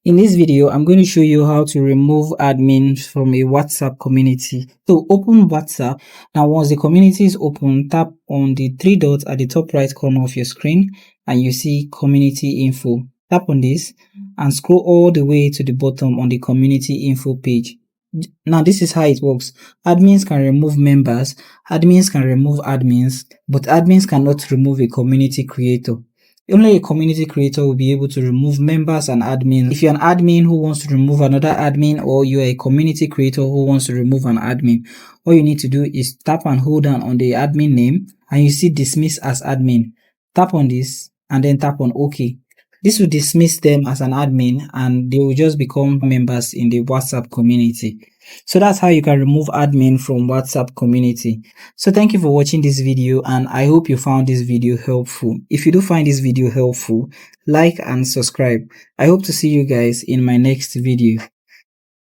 In this video, I'm going to show you how to remove admins from a WhatsApp community. So open WhatsApp. Now once the community is open, tap on the three dots at the top right corner of your screen and you see community info. Tap on this and scroll all the way to the bottom on the community info page. Now this is how it works. Admins can remove members, admins can remove admins, but admins cannot remove a community creator. Only a community creator will be able to remove members and admins. If you're an admin who wants to remove another admin, or you're a community creator who wants to remove an admin, all you need to do is tap and hold down on the admin name and you see dismiss as admin. Tap on this and then tap on OK. This will dismiss them as an admin and they will just become members in the WhatsApp community. So that's how you can remove admin from WhatsApp community. So thank you for watching this video and I hope you found this video helpful. If you do find this video helpful, like and subscribe. I hope to see you guys in my next video.